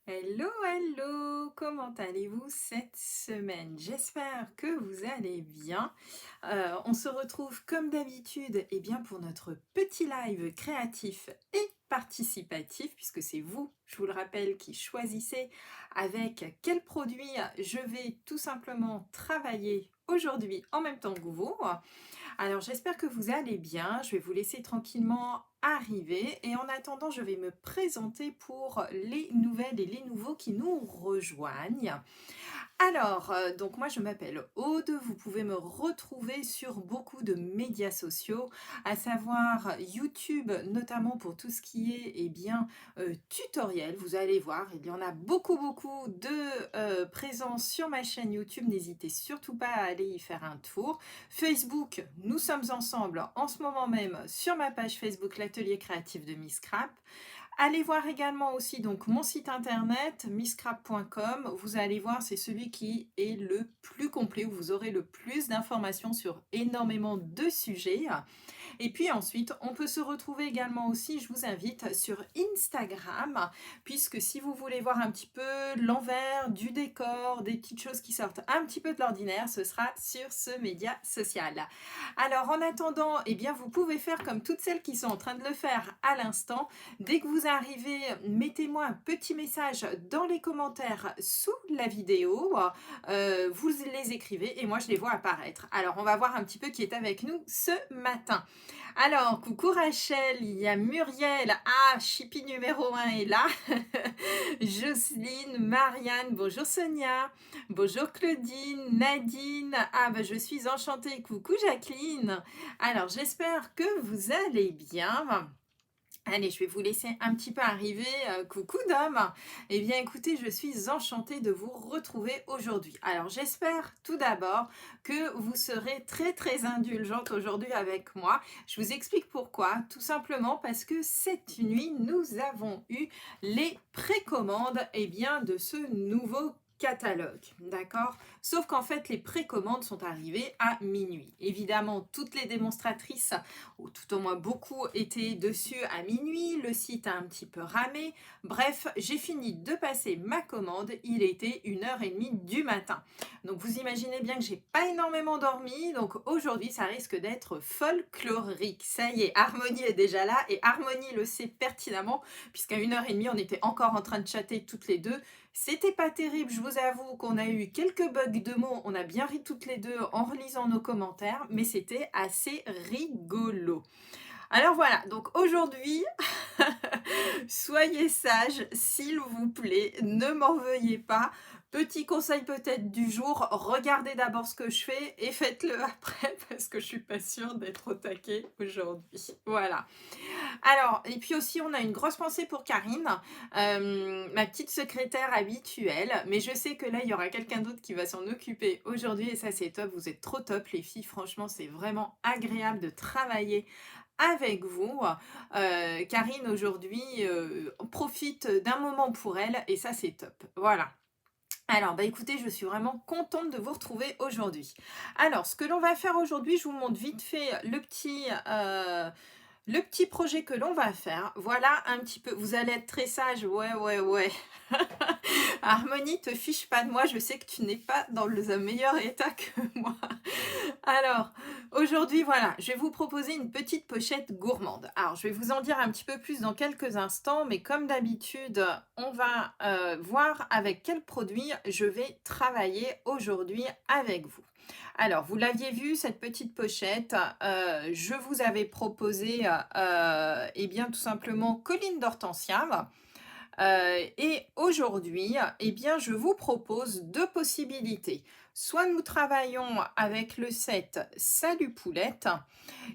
Hello, hello, comment allez-vous cette semaine? J'espère que vous allez bien. On se retrouve comme d'habitude bien, pour notre petit live créatif et participatif, puisque c'est vous, je vous le rappelle, qui choisissez avec quel produit je vais tout simplement travailler aujourd'hui en même temps que vous. Alors j'espère que vous allez bien, je vais vous laisser tranquillement arriver et en attendant je vais me présenter pour les nouvelles et les nouveaux qui nous rejoignent. Alors, donc moi je m'appelle Aude, vous pouvez me retrouver sur beaucoup de médias sociaux, à savoir YouTube, notamment pour tout ce qui est tutoriel. Vous allez voir, il y en a beaucoup beaucoup de présents sur ma chaîne YouTube, n'hésitez surtout pas à aller y faire un tour. Facebook, nous sommes ensemble en ce moment même sur ma page Facebook, l'atelier créatif de Miss Scrap. Allez voir également aussi donc mon site internet misscrap.com. Vous allez voir, c'est celui qui est le plus complet, où vous aurez le plus d'informations sur énormément de sujets. Et puis ensuite, on peut se retrouver également aussi, je vous invite, sur Instagram, puisque si vous voulez voir un petit peu l'envers du décor, des petites choses qui sortent un petit peu de l'ordinaire, ce sera sur ce média social. Alors en attendant, vous pouvez faire comme toutes celles qui sont en train de le faire à l'instant. Dès que vous arrivez, mettez-moi un petit message dans les commentaires sous la vidéo. Vous les écrivez et moi je les vois apparaître. Alors on va voir un petit peu qui est avec nous ce matin. Alors, coucou Rachel, il y a Muriel, Chippy numéro 1 est là, Jocelyne, Marianne, bonjour Sonia, bonjour Claudine, Nadine, je suis enchantée, coucou Jacqueline. Alors, j'espère que vous allez bien. Allez, je vais vous laisser un petit peu arriver. Coucou Dom. Eh bien, écoutez, je suis enchantée de vous retrouver aujourd'hui. Alors, j'espère tout d'abord que vous serez très très indulgente aujourd'hui avec moi. Je vous explique pourquoi. Tout simplement parce que cette nuit, nous avons eu les précommandes de ce nouveau catalogue, d'accord? Sauf qu'en fait, les précommandes sont arrivées à minuit. Évidemment, toutes les démonstratrices, ou tout au moins beaucoup, étaient dessus à minuit. Le site a un petit peu ramé. Bref, j'ai fini de passer ma commande. Il était 1h30 du matin. Donc, vous imaginez bien que j'ai pas énormément dormi. Donc, aujourd'hui, ça risque d'être folklorique. Ça y est, Harmonie est déjà là. Et Harmonie le sait pertinemment, puisqu'à 1h30, on était encore en train de chatter toutes les deux. C'était pas terrible, je vous avoue qu'on a eu quelques bugs de mots, on a bien ri toutes les deux en relisant nos commentaires, mais c'était assez rigolo. Alors voilà, donc aujourd'hui, soyez sages, s'il vous plaît, ne m'en veuillez pas. Petit conseil peut-être du jour, regardez d'abord ce que je fais et faites-le après parce que je suis pas sûre d'être au taquet aujourd'hui. Voilà. Alors, et puis aussi, on a une grosse pensée pour Karine, ma petite secrétaire habituelle. Mais je sais que là, il y aura quelqu'un d'autre qui va s'en occuper aujourd'hui. Et ça, c'est top. Vous êtes trop top, les filles. Franchement, c'est vraiment agréable de travailler avec vous. Karine, aujourd'hui, profite d'un moment pour elle. Et ça, c'est top. Voilà. Alors, écoutez, je suis vraiment contente de vous retrouver aujourd'hui. Alors, ce que l'on va faire aujourd'hui, je vous montre vite fait le petit projet que l'on va faire. Voilà un petit peu, vous allez être très sage, ouais. Harmonie, te fiche pas de moi, je sais que tu n'es pas dans le meilleur état que moi. Alors, aujourd'hui, voilà, je vais vous proposer une petite pochette gourmande. Alors, je vais vous en dire un petit peu plus dans quelques instants, mais comme d'habitude, on va voir avec quel produit je vais travailler aujourd'hui avec vous. Alors, vous l'aviez vu, cette petite pochette, je vous avais proposé, tout simplement Colline d'Hortensia. Et aujourd'hui, je vous propose deux possibilités. Soit nous travaillons avec le set Salut Poulette,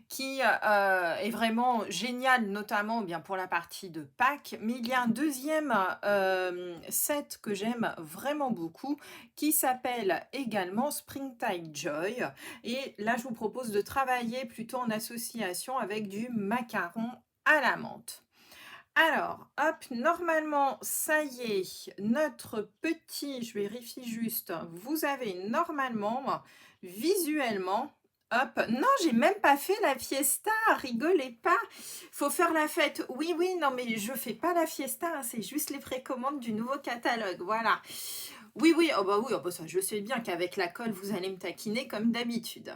qui est vraiment génial, notamment pour la partie de Pâques. Mais il y a un deuxième set que j'aime vraiment beaucoup, qui s'appelle également Springtime Joy. Et là, je vous propose de travailler plutôt en association avec du macaron à la menthe. Alors, hop, normalement, ça y est, notre petit, je vérifie juste, vous avez normalement, visuellement, Hop, non, j'ai même pas fait la fiesta, rigolez pas. Faut faire la fête. Oui, oui, non, mais je fais pas la fiesta, hein, c'est juste les précommandes du nouveau catalogue, voilà. Oui, oui, oh bah ça, je sais bien qu'avec la colle, vous allez me taquiner comme d'habitude.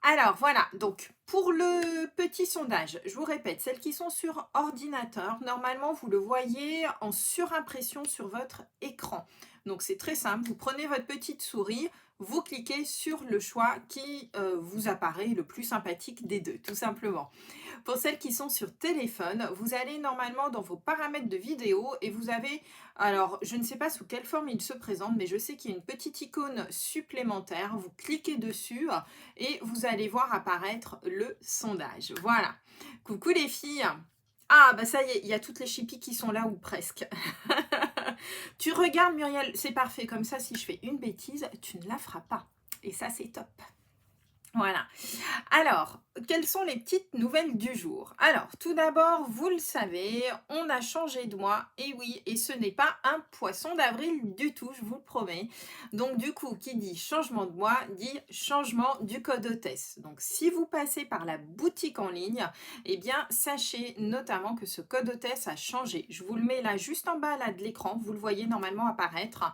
Alors voilà, donc pour le petit sondage, je vous répète, celles qui sont sur ordinateur, normalement vous le voyez en surimpression sur votre écran. Donc c'est très simple, vous prenez votre petite souris, vous cliquez sur le choix qui vous apparaît le plus sympathique des deux, tout simplement. Pour celles qui sont sur téléphone, vous allez normalement dans vos paramètres de vidéo et vous avez, alors je ne sais pas sous quelle forme il se présente, mais je sais qu'il y a une petite icône supplémentaire. Vous cliquez dessus et vous allez voir apparaître le sondage. Voilà. Coucou les filles. Ah bah ça y est, il y a toutes les chippies qui sont là ou presque. Tu regardes Muriel, c'est parfait. Comme ça, si je fais une bêtise, tu ne la feras pas. Et ça, c'est top. Voilà. Alors, quelles sont les petites nouvelles du jour? Alors, tout d'abord, vous le savez, on a changé de mois, et oui, et ce n'est pas un poisson d'avril du tout, je vous le promets. Donc, du coup, qui dit changement de mois, dit changement du code hôtesse. Donc, si vous passez par la boutique en ligne, eh bien, sachez notamment que ce code hôtesse a changé. Je vous le mets là, juste en bas là, de l'écran, vous le voyez normalement apparaître.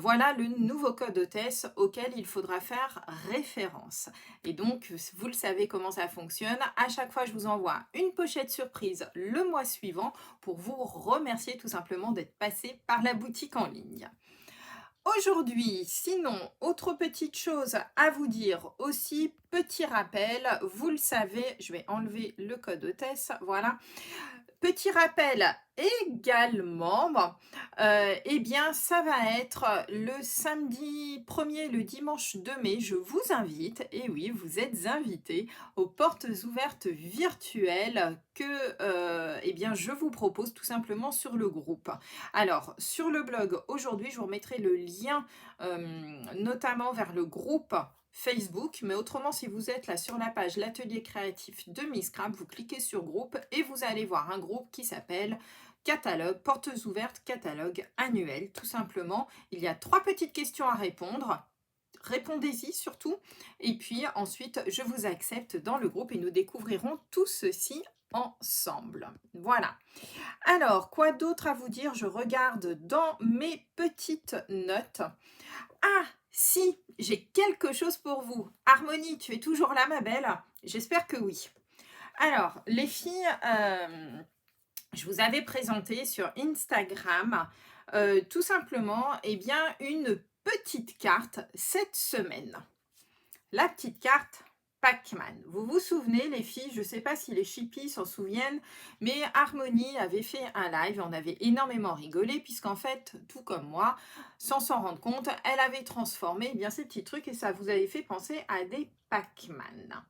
Voilà le nouveau code hôtesse auquel il faudra faire référence. Et donc, vous le savez comment ça fonctionne. À chaque fois, je vous envoie une pochette surprise le mois suivant pour vous remercier tout simplement d'être passé par la boutique en ligne. Aujourd'hui, sinon, autre petite chose à vous dire aussi, petit rappel, vous le savez, je vais enlever le code hôtesse, voilà. Petit rappel également, eh bien ça va être le samedi 1er, le dimanche 2 mai, je vous invite, et oui, vous êtes invités, aux portes ouvertes virtuelles que eh bien, je vous propose tout simplement sur le groupe. Alors, sur le blog, aujourd'hui, je vous remettrai le lien notamment vers le groupe Facebook, mais autrement, si vous êtes là sur la page L'Atelier créatif de Miss Crab, vous cliquez sur groupe et vous allez voir un groupe qui s'appelle Catalogue, portes ouvertes, catalogue annuel, tout simplement. Il y a 3 petites questions à répondre. Répondez-y surtout. Et puis ensuite, je vous accepte dans le groupe et nous découvrirons tout ceci ensemble. Voilà. Alors, quoi d'autre à vous dire? Je regarde dans mes petites notes. Ah, si, j'ai quelque chose pour vous. Harmonie, tu es toujours là, ma belle? J'espère que oui. Alors, les filles, je vous avais présenté sur Instagram, tout simplement, eh bien, une petite carte cette semaine. La petite carte Pac-Man. Vous vous souvenez, les filles, je ne sais pas si les chippies s'en souviennent, mais Harmonie avait fait un live, on avait énormément rigolé, puisqu'en fait, tout comme moi, sans s'en rendre compte, elle avait transformé eh bien, ces petits trucs et ça vous avait fait penser à des Pac-Man.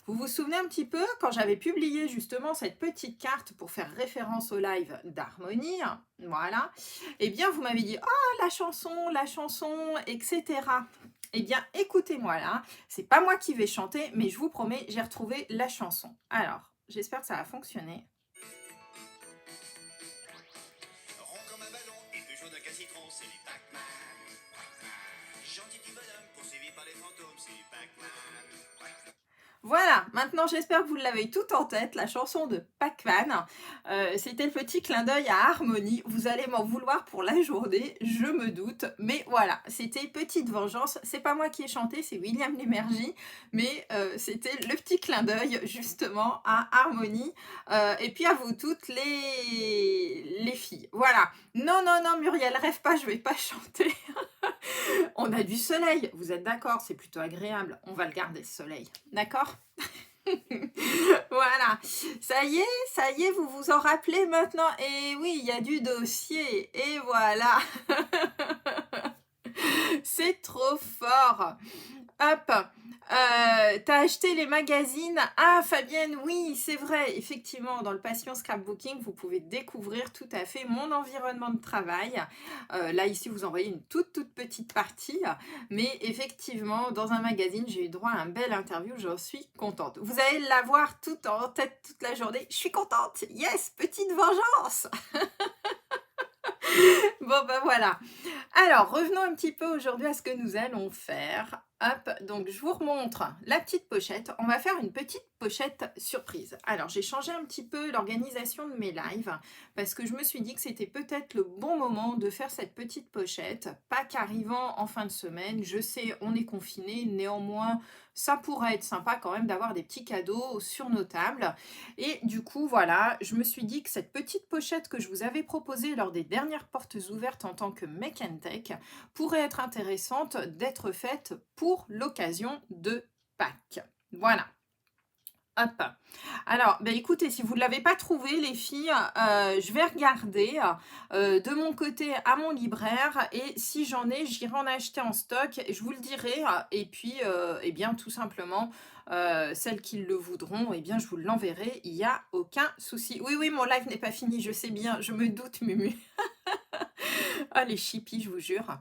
Vous vous souvenez un petit peu, quand j'avais publié justement cette petite carte pour faire référence au live d'Harmonie, voilà, eh bien vous m'avez dit « Oh, la chanson, etc. » Eh bien, écoutez-moi là, c'est pas moi qui vais chanter, mais je vous promets, j'ai retrouvé la chanson. Alors, j'espère que ça va fonctionner. Rond comme un ballon et plus jaune qu'un citron, c'est les Pac-Man. Gentil petit bonhomme poursuivi par les fantômes, c'est les Pac-Man. Voilà, maintenant j'espère que vous l'avez tout en tête, la chanson de Pac-Man. C'était le petit clin d'œil à Harmonie. Vous allez m'en vouloir pour la journée, je me doute. Mais voilà, c'était petite vengeance. C'est pas moi qui ai chanté, c'est William Lémergie. Mais c'était le petit clin d'œil justement à Harmonie. Et puis à vous toutes les filles. Voilà. Non, non, non, Muriel, rêve pas, je vais pas chanter. On a du soleil, vous êtes d'accord? C'est plutôt agréable. On va le garder, ce soleil. D'accord? Voilà. Ça y est, vous vous en rappelez maintenant? Et oui, il y a du dossier. Et voilà. C'est trop fort. Hop. T'as acheté les magazines? Ah, Fabienne, oui, c'est vrai. Effectivement, dans le Passion Scrapbooking, vous pouvez découvrir tout à fait mon environnement de travail. Là, ici, vous en voyez une toute petite partie. Mais effectivement, dans un magazine, j'ai eu droit à un bel interview. J'en suis contente. Vous allez l'avoir tout en tête toute la journée. Je suis contente. Yes, petite vengeance. Bon, ben voilà. Alors, revenons un petit peu aujourd'hui à ce que nous allons faire. Hop, donc je vous remontre la petite pochette. On va faire une petite pochette surprise. Alors, j'ai changé un petit peu l'organisation de mes lives parce que je me suis dit que c'était peut-être le bon moment de faire cette petite pochette. Pas qu'arrivant en fin de semaine, je sais, on est confiné, néanmoins, ça pourrait être sympa quand même d'avoir des petits cadeaux sur nos tables. Et du coup, voilà, je me suis dit que cette petite pochette que je vous avais proposée lors des dernières portes ouvertes en tant que Make and Take pourrait être intéressante d'être faite pour l'occasion de Pâques. Voilà. Hop. Alors, ben écoutez, si vous ne l'avez pas trouvé, les filles, je vais regarder de mon côté à mon libraire et si j'en ai, j'irai en acheter en stock. Je vous le dirai. Et puis, eh bien, tout simplement, celles qui le voudront, eh bien, je vous l'enverrai. Il n'y a aucun souci. Oui, oui, mon live n'est pas fini, je sais bien, je me doute, Mumu. Ah, les chippies, je vous jure.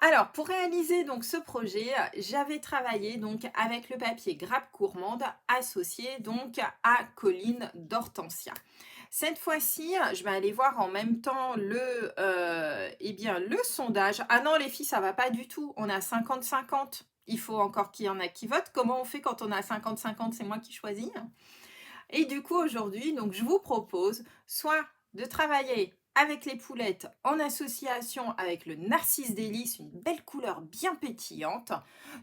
Alors, pour réaliser donc ce projet, j'avais travaillé donc avec le papier grappe gourmande associé donc à Colline d'Hortensia. Cette fois-ci, je vais aller voir en même temps eh bien, le sondage. Ah non, les filles, ça va pas du tout. On a 50-50. Il faut encore qu'il y en a qui votent. Comment on fait quand on a 50-50? C'est moi qui choisis. Et du coup, aujourd'hui, donc, je vous propose soit de travailler avec les poulettes en association avec le Narcisse délice, une belle couleur bien pétillante,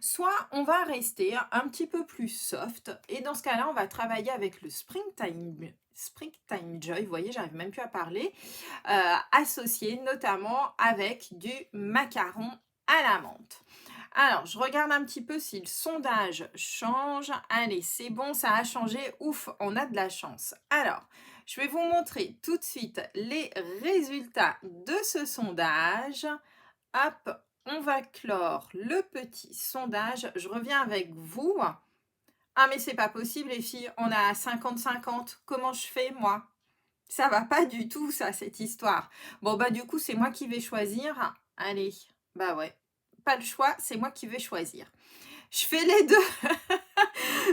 soit on va rester un petit peu plus soft et dans ce cas-là, on va travailler avec le Springtime Joy, vous voyez, j'arrive même plus à parler, associé notamment avec du macaron à la menthe. Alors, je regarde un petit peu si le sondage change. Allez, c'est bon, ça a changé. Ouf, on a de la chance. Alors, je vais vous montrer tout de suite les résultats de ce sondage. Hop, on va clore le petit sondage. Je reviens avec vous. Ah, mais c'est pas possible, les filles. On a 50-50. Comment je fais, moi? Ça va pas du tout, ça, cette histoire. Bon, bah, du coup, c'est moi qui vais choisir. Allez, bah ouais. Pas le choix, c'est moi qui vais choisir. Je fais les deux.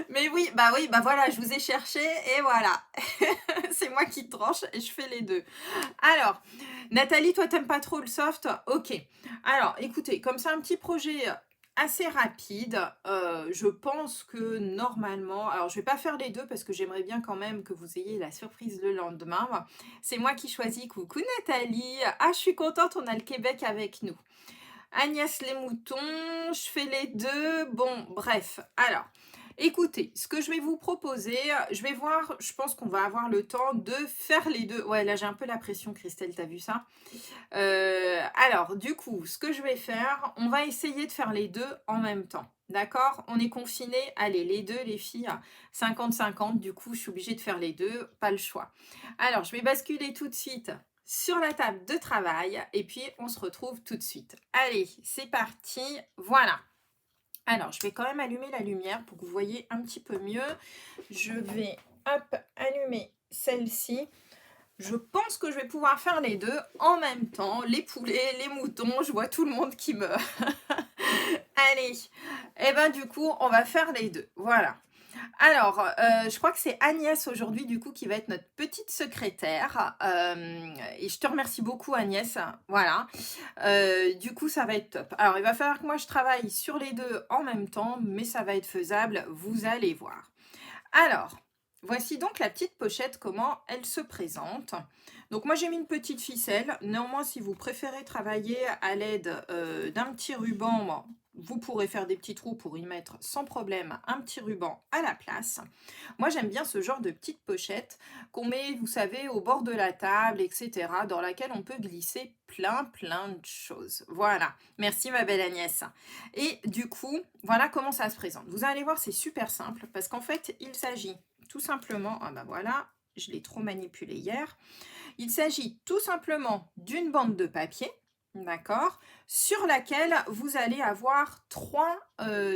Mais oui, bah voilà, je vous ai cherché et voilà. C'est moi qui tranche et je fais les deux. Alors, Nathalie, toi, t'aimes pas trop le soft? Ok. Alors, écoutez, comme c'est un petit projet assez rapide, je pense que normalement, alors je vais pas faire les deux parce que j'aimerais bien quand même que vous ayez la surprise le lendemain. C'est moi qui choisis. Coucou Nathalie. Ah, je suis contente, on a le Québec avec nous. Agnès les moutons, je fais les deux. Bon, bref. Alors, écoutez, ce que je vais vous proposer, je vais voir, je pense qu'on va avoir le temps de faire les deux. Ouais, là j'ai un peu la pression, Christelle, t'as vu ça? Alors, du coup, ce que je vais faire, on va essayer de faire les deux en même temps. D'accord? On est confinés. Allez, les deux, les filles, 50-50. Du coup, je suis obligée de faire les deux. Pas le choix. Alors, je vais basculer tout de suite sur la table de travail et puis on se retrouve tout de suite. Allez, c'est parti. Voilà. Alors, je vais quand même allumer la lumière pour que vous voyez un petit peu mieux. Je vais, hop, allumer celle-ci. Je pense que je vais pouvoir faire les deux en même temps. Les poulets, les moutons, je vois tout le monde qui meurt. Allez, et ben du coup, on va faire les deux. Voilà. Alors, je crois que c'est Agnès aujourd'hui, du coup, qui va être notre petite secrétaire. Et je te remercie beaucoup, Agnès. Voilà. Du coup, ça va être top. Alors, il va falloir que moi, je travaille sur les deux en même temps, mais ça va être faisable. Vous allez voir. Alors, voici donc la petite pochette, comment elle se présente. Donc moi j'ai mis une petite ficelle. Néanmoins, si vous préférez travailler à l'aide d'un petit ruban, vous pourrez faire des petits trous pour y mettre sans problème un petit ruban à la place. Moi j'aime bien ce genre de petite pochette qu'on met, vous savez, au bord de la table, etc. dans laquelle on peut glisser plein de choses. Voilà, merci ma belle Agnès. Et du coup, voilà comment ça se présente. Vous allez voir, c'est super simple parce qu'en fait, il s'agit tout simplement, ah ben voilà, je l'ai trop manipulé hier. Il s'agit tout simplement d'une bande de papier, d'accord, sur laquelle vous allez avoir trois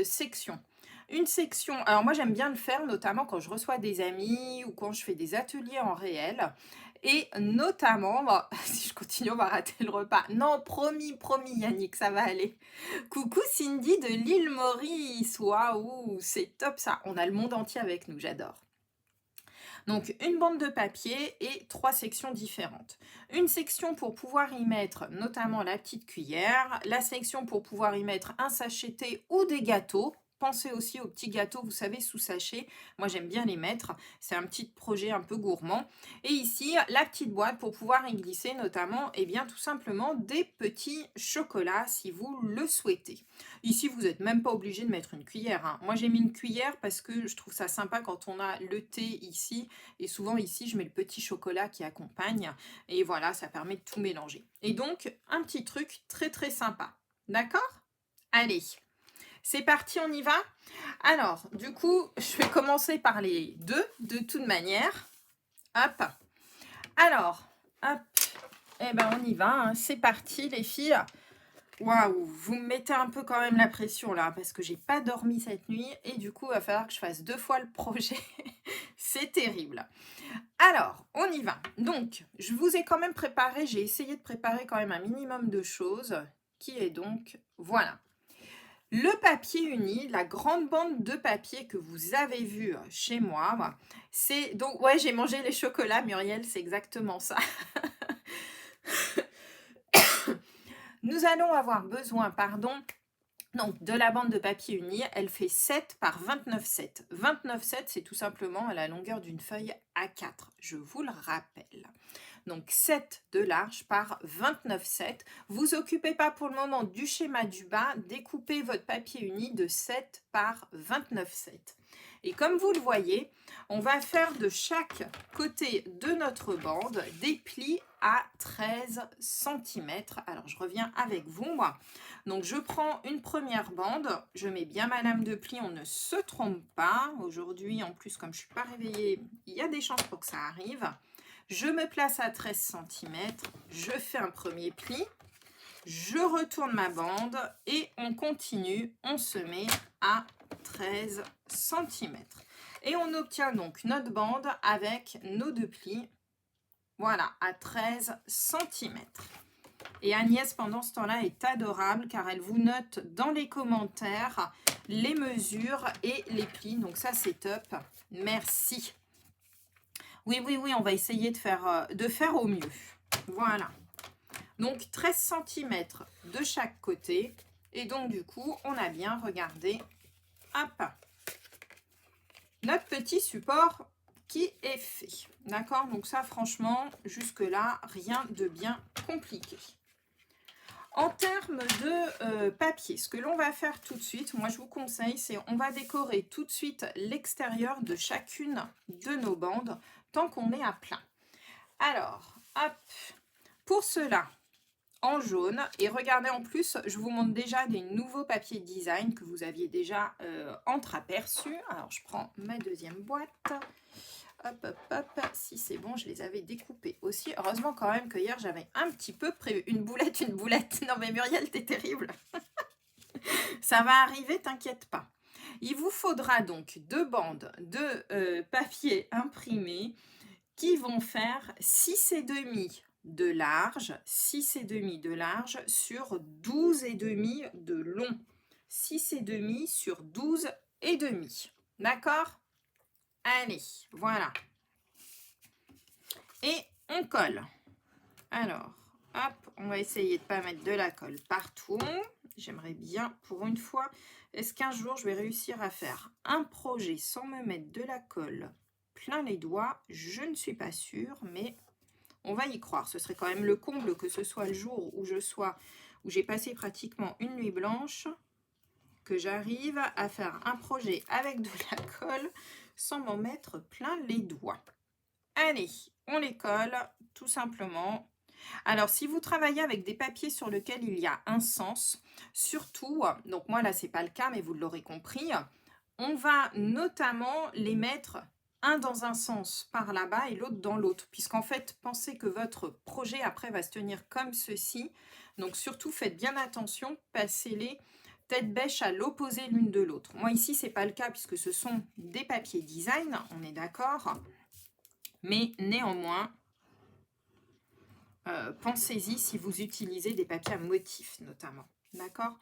sections. Une section, alors moi j'aime bien le faire notamment quand je reçois des amis ou quand je fais des ateliers en réel. Et notamment, bon, si je continue, on va rater le repas. Non, promis, Yannick, ça va aller. Coucou Cindy de l'île Maurice. Waouh, c'est top ça. On a le monde entier avec nous, j'adore. Donc une bande de papier et 3 sections différentes. Une section pour pouvoir y mettre notamment la petite cuillère, la section pour pouvoir y mettre un sachet thé ou des gâteaux. Pensez aussi aux petits gâteaux, vous savez, sous sachet. Moi, j'aime bien les mettre. C'est un petit projet un peu gourmand. Et ici, la petite boîte pour pouvoir y glisser notamment, eh bien, tout simplement des petits chocolats si vous le souhaitez. Ici, vous n'êtes même pas obligé de mettre une cuillère, hein. Moi, j'ai mis une cuillère parce que je trouve ça sympa quand on a le thé ici. Et souvent, ici, je mets le petit chocolat qui accompagne. Et voilà, ça permet de tout mélanger. Et donc, un petit truc très, très sympa. D'accord? Allez, c'est parti, on y va? Alors, du coup, je vais commencer par les deux, de toute manière. Hop. Alors, hop. Eh ben, on y va, hein. C'est parti, les filles. Waouh, vous me mettez un peu quand même la pression là, parce que j'ai pas dormi cette nuit et du coup, il va falloir que je fasse 2 fois le projet. C'est terrible. Alors, on y va. Donc, je vous ai quand même préparé, j'ai essayé de préparer quand même un minimum de choses, qui est donc, voilà, le papier uni, la grande bande de papier que vous avez vu chez moi. C'est donc, ouais, j'ai mangé les chocolats, Muriel, c'est exactement ça. Nous allons avoir besoin, pardon, donc de la bande de papier uni. Elle fait 7 par 29,7. 29,7, c'est tout simplement à la longueur d'une feuille A4, je vous le rappelle. Donc 7 de large par 29,7. Vous occupez pas pour le moment du schéma du bas, découpez votre papier uni de 7 par 29,7. Et comme vous le voyez, on va faire de chaque côté de notre bande des plis à 13 cm. Alors je reviens avec vous, moi. Donc je prends une première bande, je mets bien ma lame de pli, on ne se trompe pas. Aujourd'hui, en plus, comme je ne suis pas réveillée, il y a des chances pour que ça arrive. Je me place à 13 cm, je fais un premier pli, je retourne ma bande et on continue, on se met à 13 cm. Et on obtient donc notre bande avec nos deux plis, voilà, à 13 cm. Et Agnès, pendant ce temps-là, est adorable car elle vous note dans les commentaires les mesures et les plis. Donc ça, c'est top. Merci. Oui, oui, oui, on va essayer de faire au mieux. Voilà. Donc 13 cm de chaque côté. Et donc du coup, on a bien regardé, hop, notre petit support qui est fait. D'accord? Donc ça, franchement, jusque-là, rien de bien compliqué. En termes de papier, ce que l'on va faire tout de suite, moi je vous conseille, c'est on va décorer tout de suite l'extérieur de chacune de nos bandes tant qu'on est à plein. Alors, hop, pour cela, en jaune, et regardez en plus, je vous montre déjà des nouveaux papiers design que vous aviez déjà entreaperçus. Alors, je prends ma deuxième boîte. Hop, hop, hop, si c'est bon, je les avais découpés aussi. Heureusement quand même que hier, j'avais un petit peu prévu. Une boulette, une boulette. Non mais Muriel, t'es terrible. Ça va arriver, t'inquiète pas. Il vous faudra donc 2 bandes de papier imprimé qui vont faire 6,5 de large, 6,5 de large sur 12,5 de long. 6,5 sur 12,5. D'accord? Allez, voilà. Et on colle. Alors, hop, on va essayer de ne pas mettre de la colle partout. J'aimerais bien, pour une fois, est-ce qu'un jour je vais réussir à faire un projet sans me mettre de la colle plein les doigts? Je ne suis pas sûre, mais on va y croire. Ce serait quand même le comble que ce soit le jour où où j'ai passé pratiquement une nuit blanche, que j'arrive à faire un projet avec de la colle sans m'en mettre plein les doigts. Allez, on les colle tout simplement. Alors, si vous travaillez avec des papiers sur lesquels il y a un sens, surtout, donc moi là, c'est pas le cas, mais vous l'aurez compris, on va notamment les mettre un dans un sens par là-bas et l'autre dans l'autre, puisqu'en fait, pensez que votre projet après va se tenir comme ceci. Donc, surtout, faites bien attention, passez-les tête bêche à l'opposé l'une de l'autre. Moi, ici, c'est pas le cas, puisque ce sont des papiers design, on est d'accord. Mais néanmoins, pensez-y si vous utilisez des papiers à motifs notamment. D'accord?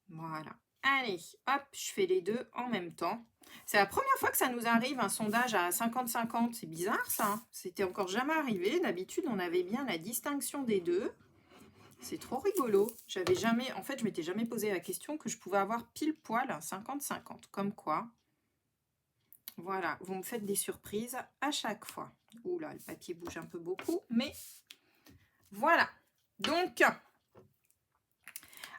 Voilà. Allez, hop, je fais les deux en même temps. C'est la première fois que ça nous arrive, un sondage à 50-50. C'est bizarre, ça, hein. C'était encore jamais arrivé. D'habitude, on avait bien la distinction des deux. C'est trop rigolo. J'avais jamais... En fait, je m'étais jamais posé la question que je pouvais avoir pile poil 50-50. Comme quoi. Voilà, vous me faites des surprises à chaque fois. Ouh là, le papier bouge un peu beaucoup, mais voilà. Donc,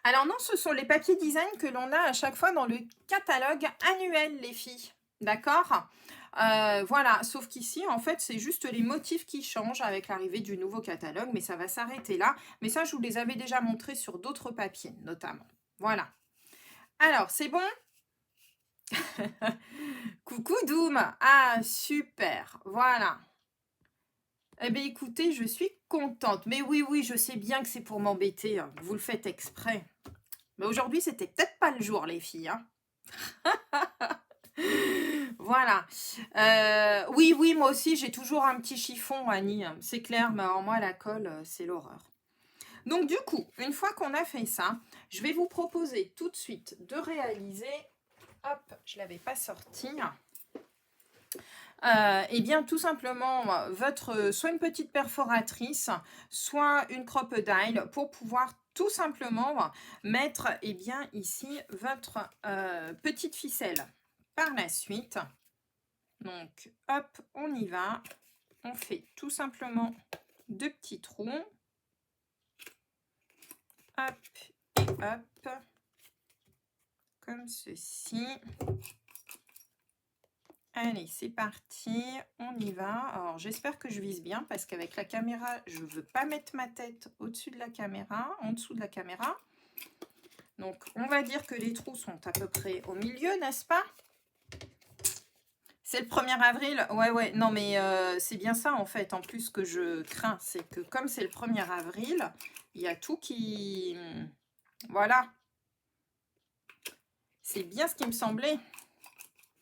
alors non, ce sont les papiers design que l'on a à chaque fois dans le catalogue annuel, les filles. D'accord. Voilà, sauf qu'ici, en fait, c'est juste les motifs qui changent avec l'arrivée du nouveau catalogue, mais ça va s'arrêter là. Mais ça, je vous les avais déjà montrés sur d'autres papiers, notamment. Voilà. Alors, c'est bon? Coucou Doom. Ah, super. Voilà. Eh bien, écoutez, je suis contente. Mais oui, oui, je sais bien que c'est pour m'embêter, hein. Vous le faites exprès. Mais aujourd'hui, c'était peut-être pas le jour, les filles, hein. Voilà. Oui, oui, moi aussi, j'ai toujours un petit chiffon, Annie. C'est clair, mais alors moi, la colle, c'est l'horreur. Donc, du coup, une fois qu'on a fait ça, je vais vous proposer tout de suite de réaliser... Hop, je ne l'avais pas sorti. Eh bien, tout simplement, soit une petite perforatrice, soit une crocodile pour pouvoir tout simplement mettre, eh bien, ici, votre petite ficelle. Par la suite, donc, hop, on y va. On fait tout simplement 2 petits trous. Hop et hop. Comme ceci. Allez, c'est parti, on y va. Alors, j'espère que je vise bien parce qu'avec la caméra, je ne veux pas mettre ma tête au-dessus de la caméra, en dessous de la caméra. Donc, on va dire que les trous sont à peu près au milieu, n'est-ce pas? C'est le 1er avril? Ouais, ouais, non, mais c'est bien ça, en fait, en plus, que je crains. C'est que comme c'est le 1er avril, il y a tout qui... Voilà. C'est bien ce qui me semblait.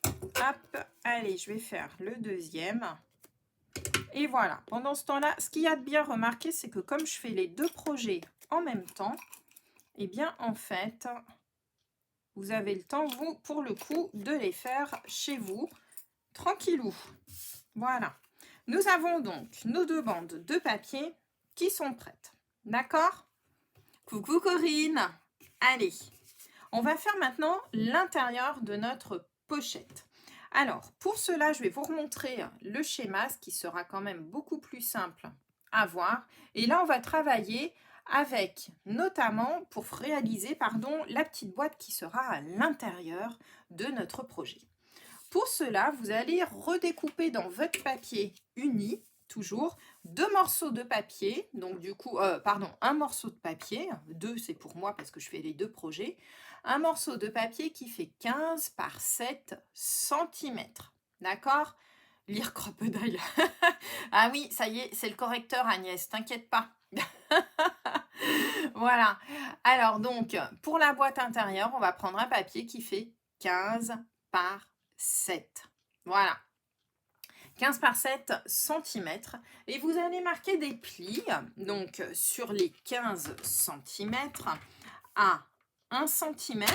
Hop, allez, je vais faire le deuxième. Et voilà, pendant ce temps-là, ce qu'il y a de bien remarqué, c'est que comme je fais les 2 projets en même temps, eh bien, en fait, vous avez le temps, vous, pour le coup, de les faire chez vous, tranquillou. Voilà. Nous avons donc nos 2 bandes de papier qui sont prêtes. D'accord? Coucou Corinne. Allez, on va faire maintenant l'intérieur de notre pochette. Alors, pour cela, je vais vous remontrer le schéma, ce qui sera quand même beaucoup plus simple à voir. Et là, on va travailler avec, notamment, pour réaliser, pardon, la petite boîte qui sera à l'intérieur de notre projet. Pour cela, vous allez redécouper dans votre papier uni, toujours, 2 morceaux de papier. Donc, du coup, pardon, un morceau de papier. 2, c'est pour moi parce que je fais les 2 projets. Un morceau de papier qui fait 15 par 7 cm. D'accord? Lire crocodile. Ah oui, ça y est, c'est le correcteur, Agnès, t'inquiète pas. Voilà. Alors, donc, pour la boîte intérieure, on va prendre un papier qui fait 15 par 7. Voilà. 15 par 7 cm. Et vous allez marquer des plis, donc sur les 15 cm, à 1 cm,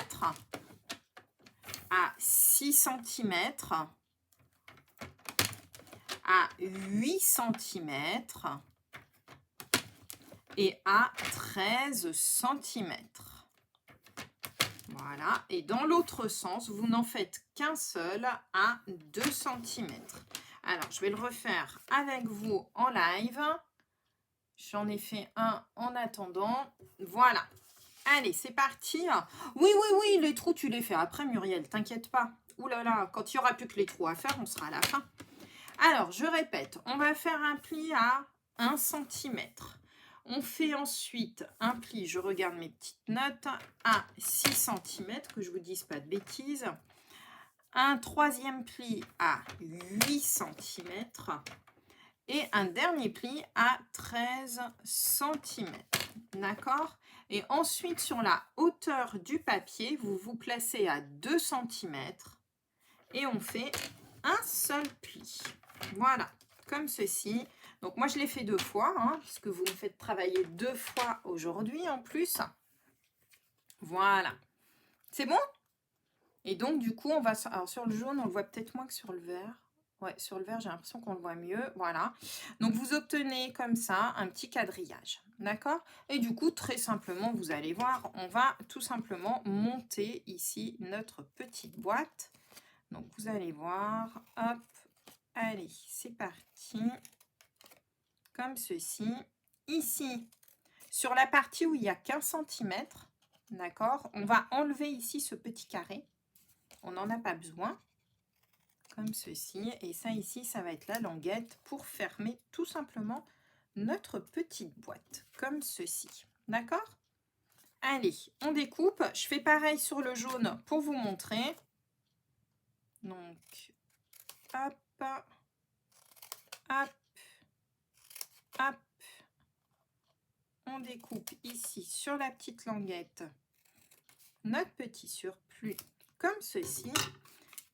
à 6 cm, à 8 cm et à 13 cm. Voilà, et dans l'autre sens, vous n'en faites qu'un seul à 2 cm. Alors, je vais le refaire avec vous en live. J'en ai fait un en attendant. Voilà. Allez, c'est parti. Oui, oui, oui, les trous, tu les fais après, Muriel, t'inquiète pas. Ouh là là, quand il n'y aura plus que les trous à faire, on sera à la fin. Alors, je répète, on va faire un pli à 1 cm. On fait ensuite un pli, je regarde mes petites notes, à 6 cm, que je ne vous dise pas de bêtises. Un troisième pli à 8 cm. Et un dernier pli à 13 cm. D'accord? Et ensuite, sur la hauteur du papier, vous vous placez à 2 cm. Et on fait un seul pli. Voilà, comme ceci. Donc moi je l'ai fait 2 fois, hein, puisque vous me faites travailler 2 fois aujourd'hui en plus. Voilà. C'est bon? Et donc, du coup, on va... Alors, sur le jaune, on le voit peut-être moins que sur le vert. Ouais, sur le vert, j'ai l'impression qu'on le voit mieux. Voilà. Donc, vous obtenez comme ça un petit quadrillage. D'accord? Et du coup, très simplement, vous allez voir, on va tout simplement monter ici notre petite boîte. Donc, vous allez voir. Hop. Allez, c'est parti. Comme ceci. Ici, sur la partie où il y a 15 cm, d'accord, on va enlever ici ce petit carré. On n'en a pas besoin. Comme ceci. Et ça ici, ça va être la languette pour fermer tout simplement notre petite boîte. Comme ceci. D'accord? Allez, on découpe. Je fais pareil sur le jaune pour vous montrer. Donc, hop, hop, hop. On découpe ici sur la petite languette notre petit surplus comme ceci.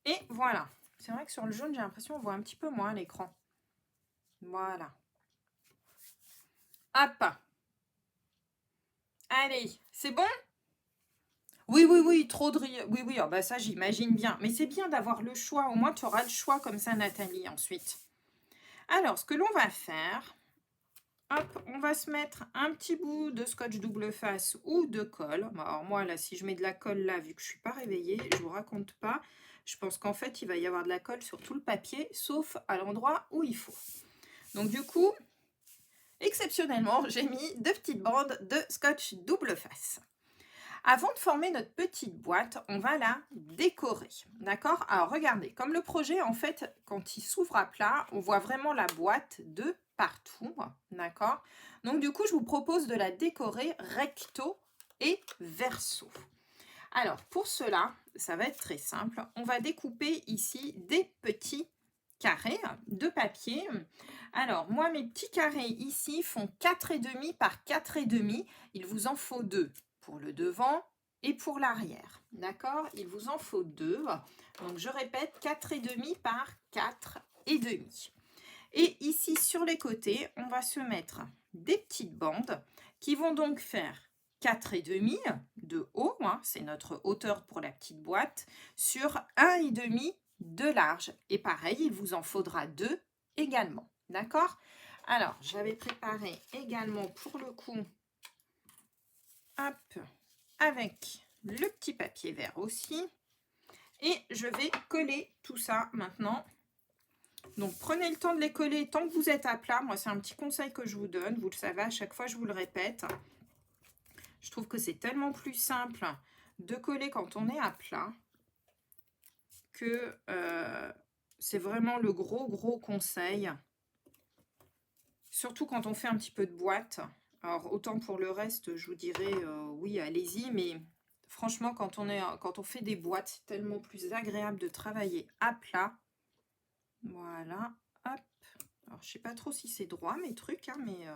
Et voilà. C'est vrai que sur le jaune, j'ai l'impression qu'on voit un petit peu moins l'écran. Voilà. Hop. Allez, c'est bon? Oui, oui, oui, trop de rire. Oui, oui, oh bah ça, j'imagine bien. Mais c'est bien d'avoir le choix. Au moins, tu auras le choix comme ça, Nathalie, ensuite. Alors, ce que l'on va faire, hop, on va se mettre un petit bout de scotch double face ou de colle. Alors moi, là, si je mets de la colle là, vu que je ne suis pas réveillée, je ne vous raconte pas. Je pense qu'en fait, il va y avoir de la colle sur tout le papier, sauf à l'endroit où il faut. Donc du coup, exceptionnellement, j'ai mis 2 petites bandes de scotch double face. Avant de former notre petite boîte, on va la décorer. D'accord? Alors regardez, comme le projet, en fait, quand il s'ouvre à plat, on voit vraiment la boîte de partout. D'accord? Donc du coup, je vous propose de la décorer recto et verso. Alors pour cela, ça va être très simple. On va découper ici des petits carrés de papier. Alors moi, mes petits carrés ici font 4,5 par 4,5. Il vous en faut 2 pour le devant et pour l'arrière. D'accord? Il vous en faut 2. Donc je répète, 4,5 par 4,5. Et ici sur les côtés, on va se mettre des petites bandes qui vont donc faire 4,5 de haut, hein, c'est notre hauteur pour la petite boîte, sur 1,5 de large. Et pareil, il vous en faudra 2 également. D'accord? Alors, j'avais préparé également pour le coup, hop, avec le petit papier vert aussi. Et je vais coller tout ça maintenant. Donc, prenez le temps de les coller tant que vous êtes à plat. Moi, c'est un petit conseil que je vous donne. Vous le savez, à chaque fois, je vous le répète. Je trouve que c'est tellement plus simple de coller quand on est à plat que c'est vraiment le gros conseil. Surtout quand on fait un petit peu de boîte. Alors, autant pour le reste, je vous dirais oui, allez-y. Mais franchement, quand on fait des boîtes, c'est tellement plus agréable de travailler à plat. Voilà, hop. Alors, je sais pas trop si c'est droit mes trucs, hein, mais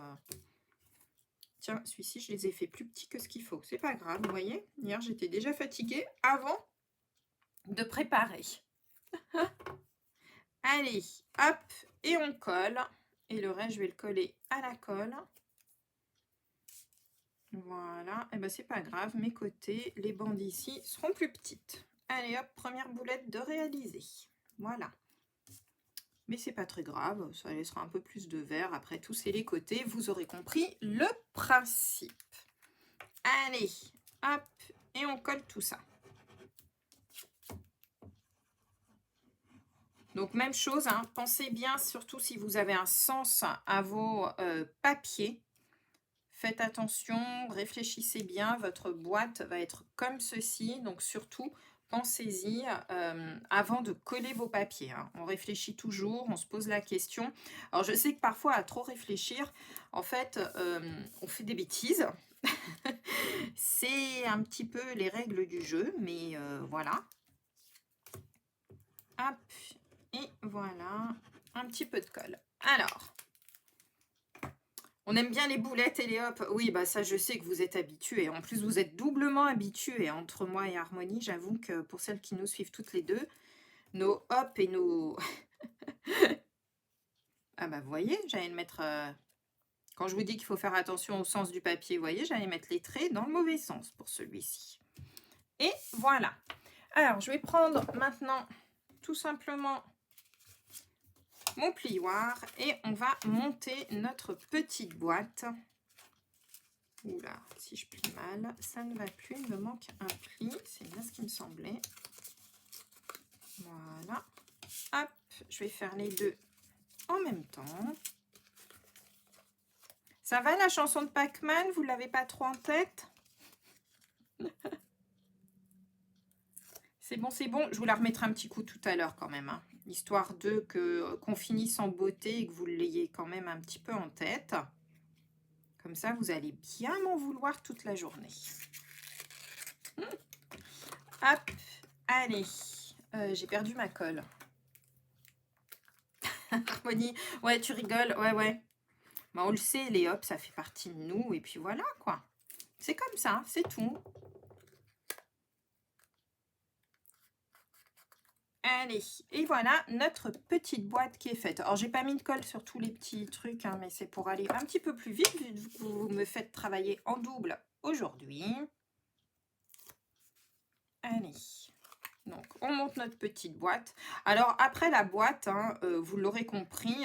tiens, celui-ci, je les ai fait plus petits que ce qu'il faut. C'est pas grave, vous voyez. Hier, j'étais déjà fatiguée avant de préparer. Allez, hop, et on colle. Et le reste, je vais le coller à la colle. Voilà, et ben c'est pas grave, mes côtés, les bandes ici seront plus petites. Allez hop, première boulette de réaliser. Voilà. Mais c'est pas très grave, ça laissera un peu plus de vert. Après tout, c'est les côtés. Vous aurez compris le principe. Allez, hop, et on colle tout ça. Donc, même chose, hein, pensez bien, surtout si vous avez un sens à vos papiers. Faites attention, réfléchissez bien. Votre boîte va être comme ceci. Donc, surtout, pensez-y avant de coller vos papiers. Hein. On réfléchit toujours, on se pose la question. Alors, je sais que parfois, à trop réfléchir, en fait, on fait des bêtises. C'est un petit peu les règles du jeu, mais voilà. Hop, et voilà, un petit peu de colle. Alors, on aime bien les boulettes et les hop. Oui, bah ça, je sais que vous êtes habitués. En plus, vous êtes doublement habitués entre moi et Harmonie. J'avoue que pour celles qui nous suivent toutes les deux, nos hop et nos... Ah bah, vous voyez, j'allais le mettre... Quand je vous dis qu'il faut faire attention au sens du papier, vous voyez, j'allais mettre les traits dans le mauvais sens pour celui-ci. Et voilà. Alors, je vais prendre maintenant tout simplement mon plioir et on va monter notre petite boîte. Oula, si je plie mal, ça ne va plus, il me manque un pli, c'est bien ce qui me semblait. Voilà, hop, je vais faire les deux en même temps. Ça va la chanson de Pac-Man, vous l'avez pas trop en tête? C'est bon, c'est bon. Je vous la remettrai un petit coup tout à l'heure quand même, hein, histoire de qu'on finisse en beauté et que vous l'ayez quand même un petit peu en tête. Comme ça, vous allez bien m'en vouloir toute la journée. Hop, allez. J'ai perdu ma colle. Harmonie, ouais, tu rigoles, ouais, ouais. Bah, on le sait, les hops, ça fait partie de nous, et puis voilà, quoi. C'est comme ça, c'est tout. Allez, et voilà notre petite boîte qui est faite. Alors, j'ai pas mis de colle sur tous les petits trucs, hein, mais c'est pour aller un petit peu plus vite, vu que vous me faites travailler en double aujourd'hui. Allez, donc on monte notre petite boîte. Alors, après la boîte, hein, vous l'aurez compris,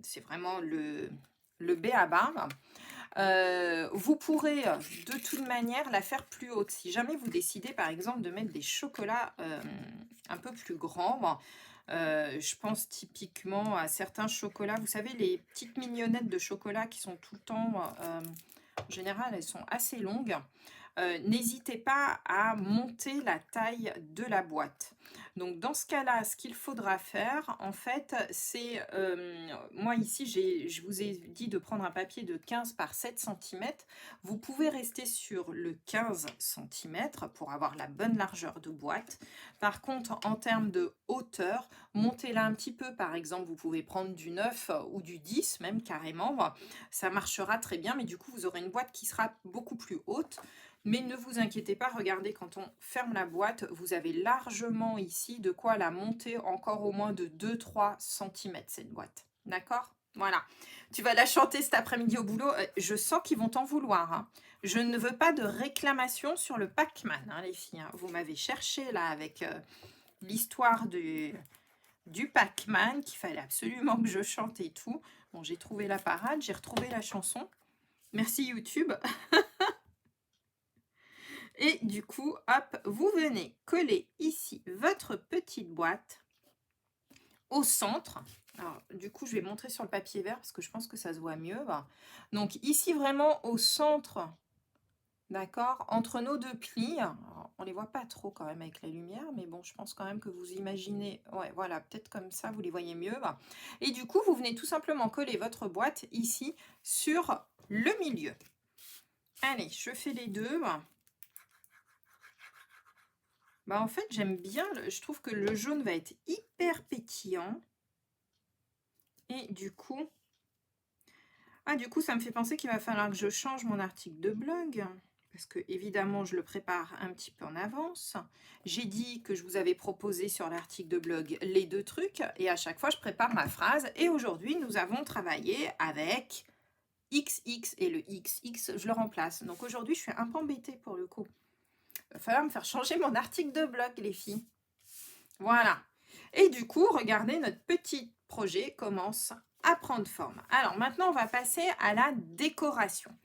c'est vraiment le b.a.-ba. Vous pourrez de toute manière la faire plus haute. Si jamais vous décidez par exemple de mettre des chocolats un peu plus grands, je pense typiquement à certains chocolats, vous savez les petites mignonnettes de chocolat qui sont tout le temps, en général elles sont assez longues. N'hésitez pas à monter la taille de la boîte. Donc dans ce cas-là, ce qu'il faudra faire, en fait, c'est, moi ici, je vous ai dit de prendre un papier de 15 par 7 cm. Vous pouvez rester sur le 15 cm pour avoir la bonne largeur de boîte. Par contre, en termes de hauteur, montez-la un petit peu. Par exemple, vous pouvez prendre du 9 ou du 10 même carrément. Ça marchera très bien, mais du coup, vous aurez une boîte qui sera beaucoup plus haute. Mais ne vous inquiétez pas, regardez, quand on ferme la boîte, vous avez largement ici de quoi la monter encore au moins de 2-3 cm cette boîte. D'accord? Voilà. Tu vas la chanter cet après-midi au boulot. Je sens qu'ils vont t'en vouloir, hein. Je ne veux pas de réclamation sur le Pac-Man, hein, les filles, hein. Vous m'avez cherché là avec l'histoire du Pac-Man qu'il fallait absolument que je chante et tout. Bon, j'ai trouvé la parade, j'ai retrouvé la chanson. Merci YouTube. Et du coup, hop, vous venez coller ici votre petite boîte au centre. Alors, du coup, je vais montrer sur le papier vert parce que je pense que ça se voit mieux. Donc, ici, vraiment au centre, d'accord, entre nos deux plis. Alors, on les voit pas trop quand même avec la lumière, mais bon, je pense quand même que vous imaginez. Ouais, voilà, peut-être comme ça, vous les voyez mieux. Et du coup, vous venez tout simplement coller votre boîte ici sur le milieu. Allez, je fais les deux. En fait, j'aime bien, je trouve que le jaune va être hyper pétillant. Et du coup, ça me fait penser qu'il va falloir que je change mon article de blog. Parce que, évidemment, je le prépare un petit peu en avance. J'ai dit que je vous avais proposé sur l'article de blog les deux trucs. Et à chaque fois, je prépare ma phrase. Et aujourd'hui, nous avons travaillé avec XX. Et le XX, je le remplace. Donc aujourd'hui, je suis un peu embêtée pour le coup. Il va falloir me faire changer mon article de blog, les filles. Voilà. Et du coup, regardez, notre petit projet commence à prendre forme. Alors maintenant, on va passer à la décoration.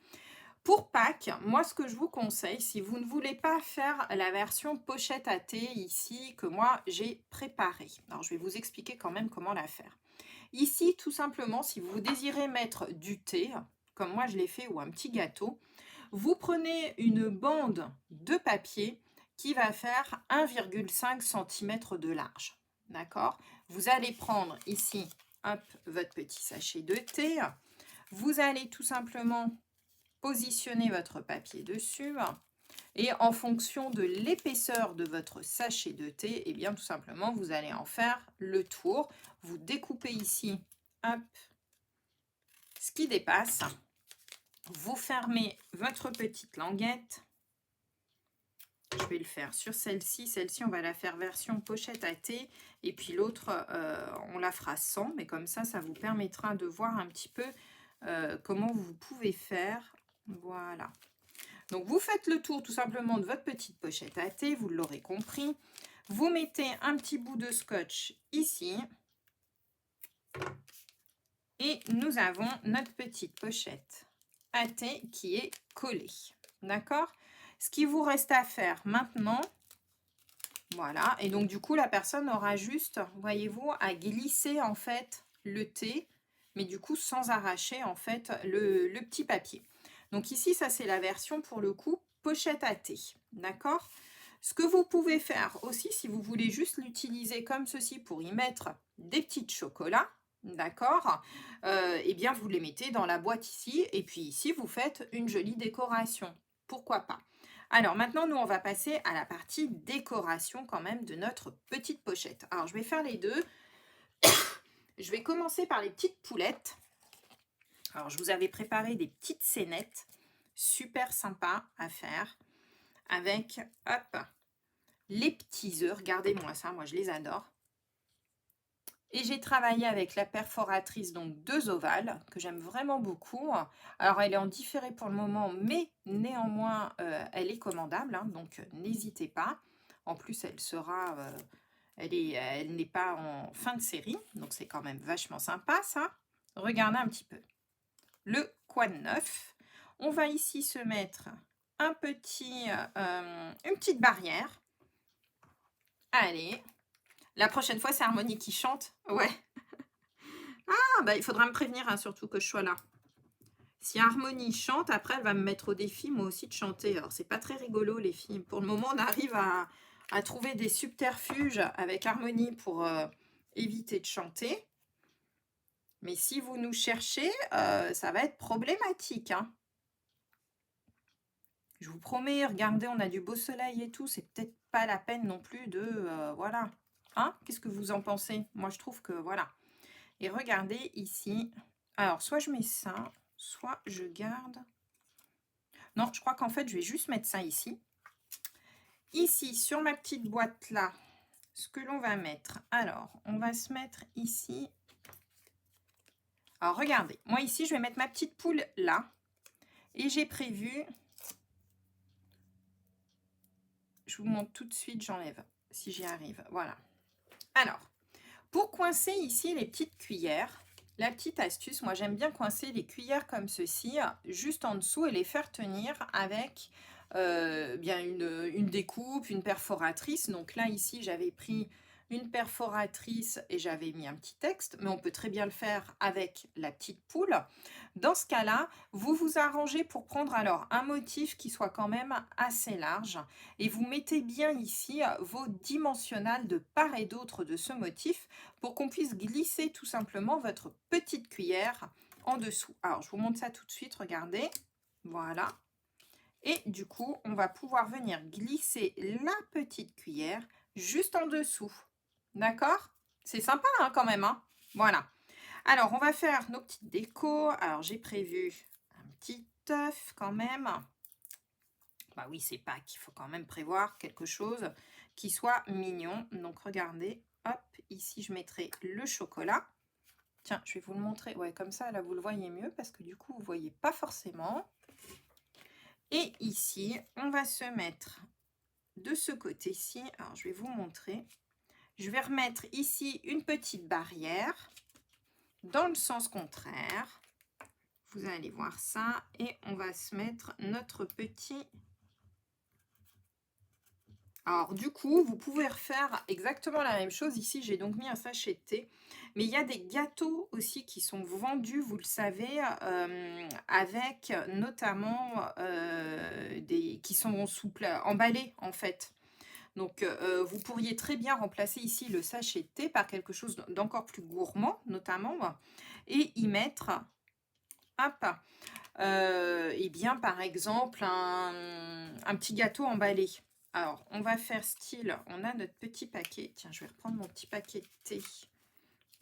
Pour Pâques, moi, ce que je vous conseille, si vous ne voulez pas faire la version pochette à thé ici, que moi, j'ai préparée. Alors, je vais vous expliquer quand même comment la faire. Ici, tout simplement, si vous désirez mettre du thé, comme moi je l'ai fait, ou un petit gâteau, vous prenez une bande de papier qui va faire 1,5 cm de large. D'accord? Vous allez prendre ici, hop, votre petit sachet de thé. Vous allez tout simplement positionner votre papier dessus. Et en fonction de l'épaisseur de votre sachet de thé, et bien tout simplement, vous allez en faire le tour. Vous découpez ici, hop, ce qui dépasse. Vous fermez votre petite languette. Je vais le faire sur celle-ci. Celle-ci, on va la faire version pochette à thé. Et puis l'autre, on la fera sans. Mais comme ça, ça vous permettra de voir un petit peu comment vous pouvez faire. Voilà. Donc, vous faites le tour tout simplement de votre petite pochette à thé, vous l'aurez compris. Vous mettez un petit bout de scotch ici. Et nous avons notre petite pochette à thé qui est collée. D'accord? Ce qui vous reste à faire maintenant, voilà. Et donc, du coup, la personne aura juste, voyez-vous, à glisser en fait le thé, mais du coup, sans arracher en fait le petit papier. Donc ici, ça c'est la version pour le coup pochette à thé. D'accord? Ce que vous pouvez faire aussi, si vous voulez juste l'utiliser comme ceci pour y mettre des petits chocolats, d'accord, eh bien vous les mettez dans la boîte ici, et puis ici vous faites une jolie décoration. Pourquoi pas? Alors maintenant, nous on va passer à la partie décoration quand même de notre petite pochette. Alors je vais faire les deux. Je vais commencer par les petites poulettes. Alors je vous avais préparé des petites scénettes super sympas à faire avec, hop, les petits œufs. Regardez-moi ça, moi je les adore. Et j'ai travaillé avec la perforatrice, donc 2 ovales, que j'aime vraiment beaucoup. Alors elle est en différé pour le moment, mais néanmoins elle est commandable, hein, donc n'hésitez pas. En plus elle sera, elle n'est pas en fin de série, donc c'est quand même vachement sympa ça. Regardez un petit peu. Le quoi de neuf? On va ici se mettre une petite barrière. Allez, la prochaine fois, c'est Harmonie qui chante. Ouais. Ah, bah, il faudra me prévenir, hein, surtout que je sois là. Si Harmonie chante, après, elle va me mettre au défi, moi aussi, de chanter. Alors, c'est pas très rigolo, les filles. Pour le moment, on arrive à trouver des subterfuges avec Harmonie pour éviter de chanter. Mais si vous nous cherchez, ça va être problématique, hein. Je vous promets, regardez, on a du beau soleil et tout. C'est peut-être pas la peine non plus de... voilà. Hein? Qu'est-ce que vous en pensez? Moi, je trouve que voilà. Et regardez ici. Alors, soit je mets ça, soit je garde... Non, je crois qu'en fait, je vais juste mettre ça ici. Ici, sur ma petite boîte là, ce que l'on va mettre. Alors, on va se mettre ici. Alors, regardez. Moi, ici, je vais mettre ma petite poule là. Et j'ai prévu... Je vous montre tout de suite, j'enlève, si j'y arrive. Voilà. Alors, pour coincer ici les petites cuillères, la petite astuce, moi j'aime bien coincer les cuillères comme ceci, juste en dessous et les faire tenir avec bien une découpe, une perforatrice. Donc là ici j'avais pris une perforatrice et j'avais mis un petit texte, mais on peut très bien le faire avec la petite poule. Dans ce cas-là, vous vous arrangez pour prendre alors un motif qui soit quand même assez large et vous mettez bien ici vos dimensionnels de part et d'autre de ce motif pour qu'on puisse glisser tout simplement votre petite cuillère en dessous. Alors, je vous montre ça tout de suite, regardez. Voilà. Et du coup, on va pouvoir venir glisser la petite cuillère juste en dessous. D'accord? C'est sympa hein, quand même. Hein, voilà. Alors, on va faire nos petites décos. Alors, j'ai prévu un petit œuf quand même. Bah oui, c'est Pâques, il faut quand même prévoir quelque chose qui soit mignon. Donc, regardez, hop, ici, je mettrai le chocolat. Tiens, je vais vous le montrer. Ouais, comme ça, là, vous le voyez mieux parce que du coup, vous ne voyez pas forcément. Et ici, on va se mettre de ce côté-ci. Alors, je vais vous montrer. Je vais remettre ici une petite barrière dans le sens contraire. Vous allez voir ça. Et on va se mettre notre petit... Alors, du coup, vous pouvez refaire exactement la même chose. Ici, j'ai donc mis un sachet de thé. Mais il y a des gâteaux aussi qui sont vendus, vous le savez, avec notamment qui sont emballés, en fait. Donc, vous pourriez très bien remplacer ici le sachet de thé par quelque chose d'encore plus gourmand, notamment, et y mettre, hop, et bien, par exemple, un petit gâteau emballé. Alors, on va faire style, on a notre petit paquet. Tiens, je vais reprendre mon petit paquet de thé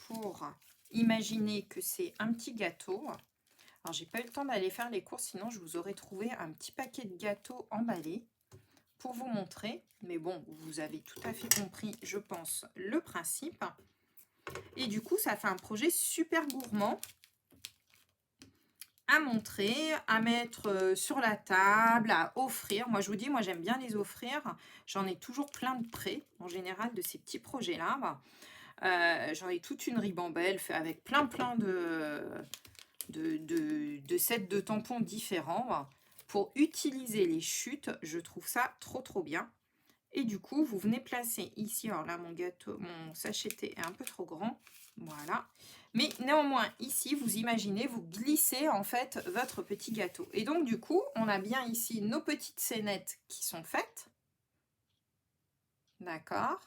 pour imaginer que c'est un petit gâteau. Alors, j'ai pas eu le temps d'aller faire les courses, sinon je vous aurais trouvé un petit paquet de gâteaux emballés pour vous montrer. Mais bon, vous avez tout à fait compris, je pense, le principe. Et du coup, ça fait un projet super gourmand. à montrer, à mettre sur la table, à offrir. Moi, je vous dis, moi, j'aime bien les offrir. J'en ai toujours plein de prêts, en général, de ces petits projets-là. J'en ai toute une ribambelle fait avec plein de sets de tampons différents pour utiliser les chutes. Je trouve ça trop bien. Et du coup, vous venez placer ici, alors là, mon sachet thé est un peu trop grand, voilà. Mais néanmoins, ici, vous imaginez, vous glissez en fait votre petit gâteau. Et donc, du coup, on a bien ici nos petites scénettes qui sont faites, d'accord.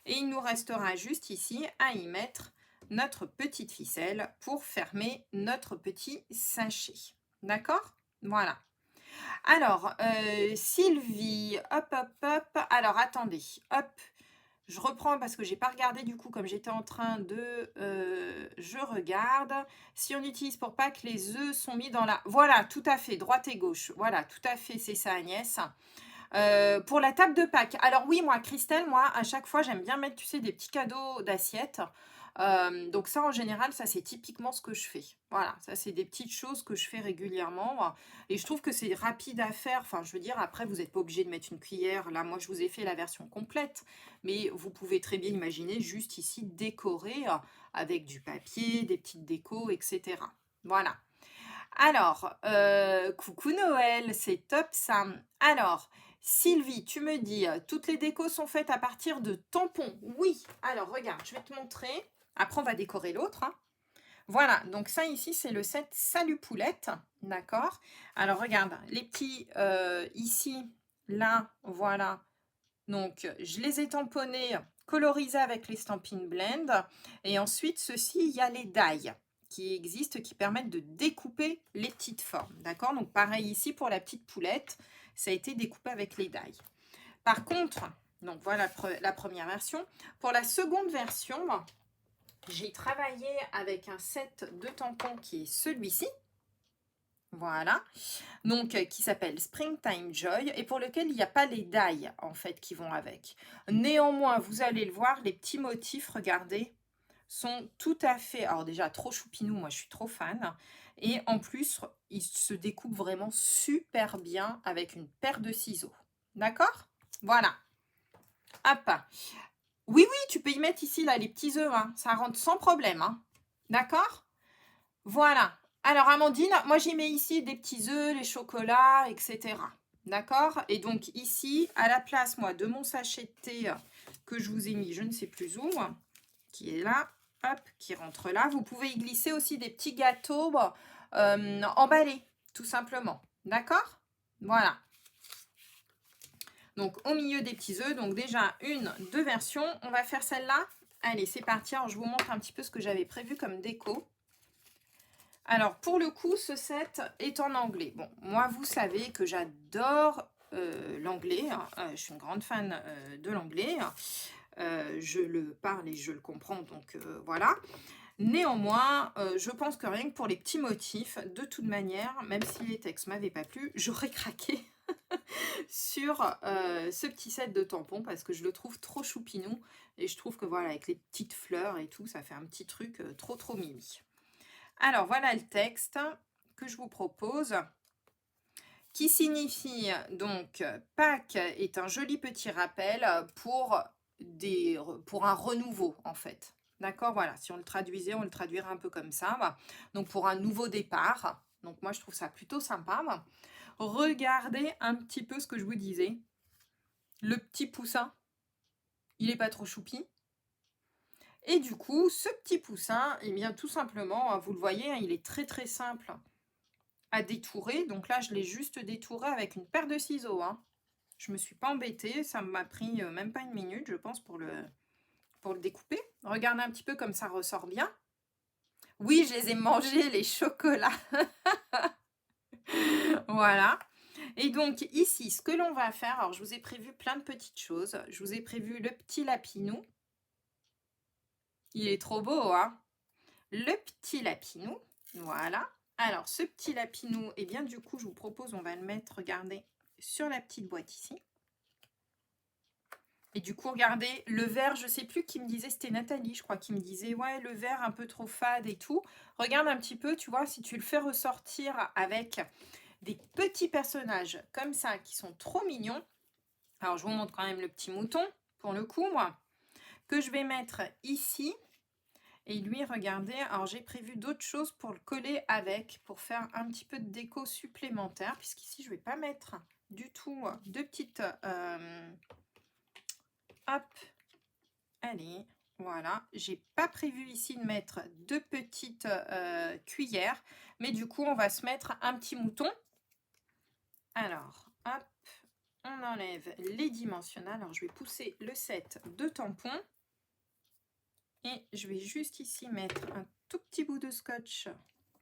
Et il nous restera juste ici à y mettre notre petite ficelle pour fermer notre petit sachet, d'accord. Voilà. Alors, Sylvie, hop. Alors, attendez, hop. Je reprends parce que j'ai pas regardé du coup, comme j'étais en train de... je regarde. Si on utilise pour pas que les œufs sont mis dans la... Voilà, tout à fait, droite et gauche. Voilà, tout à fait, c'est ça Agnès. Pour la table de Pâques. Alors oui, moi, Christelle, moi, à chaque fois, j'aime bien mettre, tu sais, des petits cadeaux d'assiettes. Donc ça, en général, ça, c'est typiquement ce que je fais. Voilà, ça, c'est des petites choses que je fais régulièrement. Et je trouve que c'est rapide à faire. Enfin, je veux dire, après, vous n'êtes pas obligé de mettre une cuillère. Là, moi, je vous ai fait la version complète. Mais vous pouvez très bien imaginer juste ici décorer avec du papier, des petites décos, etc. Voilà. Alors, coucou Noël, c'est top ça. Alors, Sylvie, tu me dis, toutes les décos sont faites à partir de tampons. Oui, alors regarde, je vais te montrer. Après, on va décorer l'autre, hein. Voilà, donc ça ici, c'est le set Salut Poulette, d'accord. Alors, regarde, les petits ici, là, voilà. Donc, je les ai tamponnés, colorisés avec les Stampin' Blend. Et ensuite, ceci, il y a les die qui existent, qui permettent de découper les petites formes. D'accord. Donc, pareil ici pour la petite poulette, ça a été découpé avec les die. Par contre, donc voilà la première version. Pour la seconde version, j'ai travaillé avec un set de tampons qui est celui-ci. Voilà, donc qui s'appelle Springtime Joy et pour lequel il n'y a pas les die en fait qui vont avec. Néanmoins, vous allez le voir, les petits motifs, regardez, sont tout à fait, alors déjà trop choupinou, moi je suis trop fan, et en plus, ils se découpent vraiment super bien avec une paire de ciseaux. D'accord. Voilà. Hop. Oui, tu peux y mettre ici là les petits œufs, hein. Ça rentre sans problème, hein. D'accord. Voilà. Alors, Amandine, moi, j'y mets ici des petits œufs, les chocolats, etc. D'accord. Et donc, ici, à la place, moi, de mon sachet de thé que je vous ai mis, je ne sais plus où, qui est là, hop, qui rentre là. Vous pouvez y glisser aussi des petits gâteaux emballés, tout simplement. D'accord. Voilà. Donc, au milieu des petits œufs, donc déjà, deux versions. On va faire celle-là. Allez, c'est parti. Alors, je vous montre un petit peu ce que j'avais prévu comme déco. Alors, pour le coup, ce set est en anglais. Bon, moi, vous savez que j'adore l'anglais. Je suis une grande fan de l'anglais. Je le parle et je le comprends, donc voilà. Néanmoins, je pense que rien que pour les petits motifs, de toute manière, même si les textes ne m'avaient pas plu, j'aurais craqué sur ce petit set de tampons parce que je le trouve trop choupinou. Et je trouve que voilà, avec les petites fleurs et tout, ça fait un petit truc trop mimi. Alors, voilà le texte que je vous propose, qui signifie donc Pâques est un joli petit rappel pour un renouveau, en fait. D'accord. Voilà, si on le traduisait, on le traduirait un peu comme ça. Donc, pour un nouveau départ. Donc, moi, je trouve ça plutôt sympa. Regardez un petit peu ce que je vous disais. Le petit poussin, il n'est pas trop choupi. Et du coup, ce petit poussin, eh bien, tout simplement, vous le voyez, il est très simple à détourer. Donc là, je l'ai juste détouré avec une paire de ciseaux, hein. Je me suis pas embêtée, ça m'a pris même pas une minute, je pense, pour le découper. Regardez un petit peu comme ça ressort bien. Oui, je les ai mangés, les chocolats. Voilà. Et donc ici, ce que l'on va faire, alors je vous ai prévu plein de petites choses. Je vous ai prévu le petit lapinou. Il est trop beau, hein. Le petit lapinou, voilà. Alors, ce petit lapinou, et bien du coup, je vous propose, on va le mettre, regardez, sur la petite boîte ici. Et du coup, regardez, le vert, je sais plus qui me disait, c'était Nathalie, je crois, qui me disait, ouais, le vert un peu trop fade et tout. Regarde un petit peu, tu vois, si tu le fais ressortir avec des petits personnages comme ça, qui sont trop mignons. Alors, je vous montre quand même le petit mouton, pour le coup, moi, que je vais mettre ici. Et lui, regardez, alors j'ai prévu d'autres choses pour le coller avec, pour faire un petit peu de déco supplémentaire, puisqu'ici, je ne vais pas mettre du tout de petites... hop, allez, voilà. J'ai pas prévu ici de mettre de petites cuillères, mais du coup, on va se mettre un petit mouton. Alors, hop, on enlève les dimensionnels. Alors, je vais pousser le set de tampons. Et je vais juste ici mettre un tout petit bout de scotch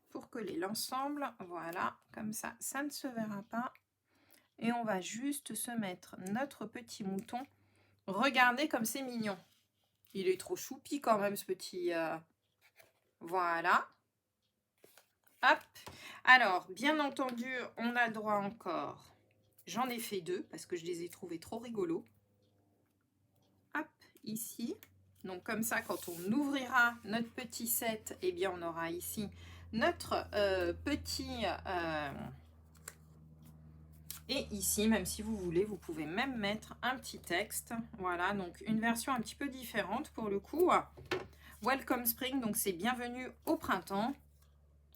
pour coller l'ensemble. Voilà, comme ça, ça ne se verra pas. Et on va juste se mettre notre petit mouton. Regardez comme c'est mignon. Il est trop choupi quand même, ce petit... Voilà. Hop. Alors, bien entendu, on a droit encore. J'en ai fait 2 parce que je les ai trouvés trop rigolos. Hop, ici. Donc comme ça, quand on ouvrira notre petit set, eh bien on aura ici notre petit... et ici, même si vous voulez, vous pouvez même mettre un petit texte. Voilà, donc une version un petit peu différente pour le coup. Welcome Spring, donc c'est bienvenue au printemps.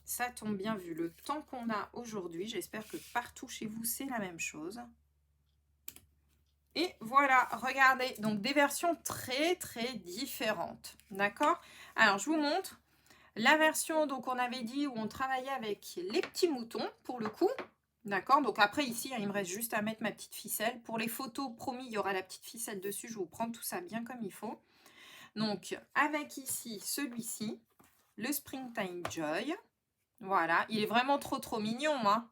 Ça tombe bien vu le temps qu'on a aujourd'hui. J'espère que partout chez vous, c'est la même chose. Et voilà, regardez, donc des versions très très différentes, d'accord? Alors, je vous montre la version, donc on avait dit, où on travaillait avec les petits moutons, pour le coup, d'accord? Donc après, ici, il me reste juste à mettre ma petite ficelle. Pour les photos, promis, il y aura la petite ficelle dessus, je vais vous prendre tout ça bien comme il faut. Donc, avec ici, celui-ci, le Springtime Joy, voilà, il est vraiment trop mignon, hein.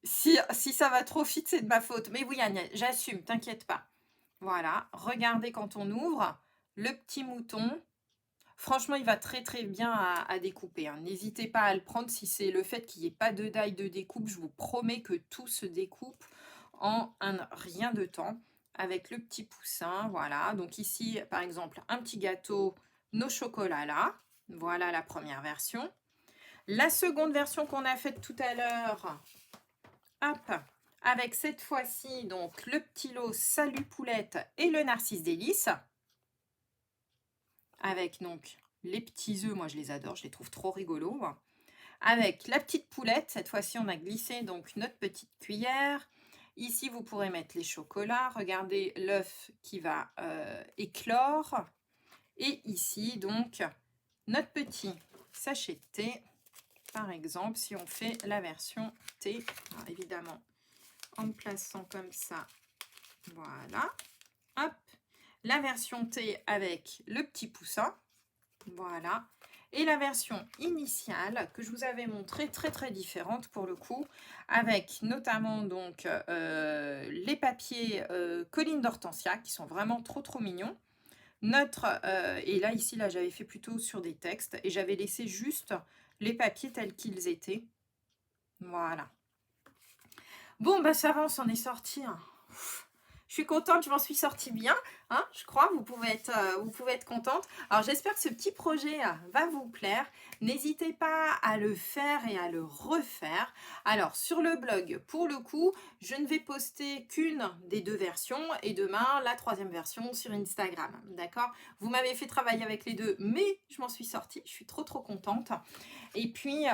Si ça va trop vite, c'est de ma faute. Mais oui, Agnès, j'assume, t'inquiète pas. Voilà, regardez quand on ouvre le petit mouton. Franchement, il va très très bien à découper, hein. N'hésitez pas à le prendre si c'est le fait qu'il n'y ait pas de die de découpe. Je vous promets que tout se découpe en un rien de temps avec le petit poussin. Voilà, donc ici, par exemple, un petit gâteau, nos chocolats là. Voilà la première version. La seconde version qu'on a faite tout à l'heure, hop, avec cette fois-ci, donc le petit lot Salut Poulette et le Narcisse Délice. Avec donc les petits œufs, moi je les adore, je les trouve trop rigolos. Avec la petite poulette, cette fois-ci on a glissé donc notre petite cuillère. Ici vous pourrez mettre les chocolats, regardez l'œuf qui va éclore. Et ici donc notre petit sachet de thé, par exemple si on fait la version thé. Alors, évidemment en plaçant comme ça, voilà, hop, la version thé avec le petit poussin, voilà, et la version initiale que je vous avais montré très très différente pour le coup, avec notamment donc les papiers Colline d'Hortensia qui sont vraiment trop mignons. Notre, et là ici là j'avais fait plutôt sur des textes et j'avais laissé juste les papiers tels qu'ils étaient, voilà. Bon, bah ça va, on s'en est sorti. Hein. Je suis contente, je m'en suis sortie bien, hein, je crois, vous pouvez être contente. Alors j'espère que ce petit projet va vous plaire. N'hésitez pas à le faire et à le refaire. Alors sur le blog, pour le coup, je ne vais poster qu'une des 2 versions et demain la 3e version sur Instagram, d'accord? Vous m'avez fait travailler avec les 2, mais je m'en suis sortie, je suis trop contente. Et puis,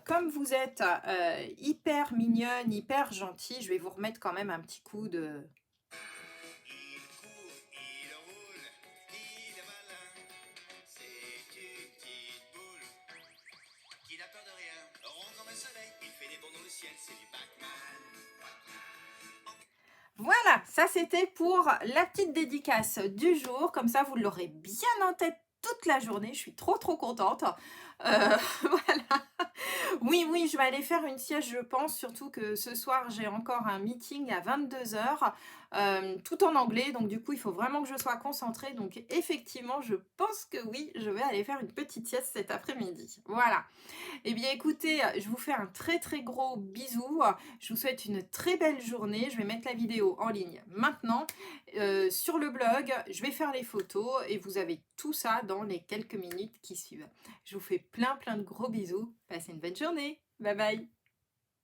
comme vous êtes hyper mignonne, hyper gentille, je vais vous remettre quand même un petit coup de... Il court, il roule, il est malin. C'est une petite boule qui n'a peur de rien. Rond comme un soleil, il fait des bonds dans le ciel, c'est du Pac-Man. Voilà, ça c'était pour la petite dédicace du jour. Comme ça, vous l'aurez bien en tête toute la journée. Je suis trop contente. Voilà. Oui, oui, je vais aller faire une sieste, je pense, surtout que ce soir, j'ai encore un meeting à 22h, tout en anglais, donc du coup, il faut vraiment que je sois concentrée. Donc effectivement, je pense que oui, je vais aller faire une petite sieste cet après-midi. Voilà. Eh bien, écoutez, je vous fais un très, très gros bisou. Je vous souhaite une très belle journée. Je vais mettre la vidéo en ligne maintenant, sur le blog. Je vais faire les photos et vous avez tout ça dans les quelques minutes qui suivent. Je vous fais plein, plein de gros bisous. Passez une bonne journée. Bye bye.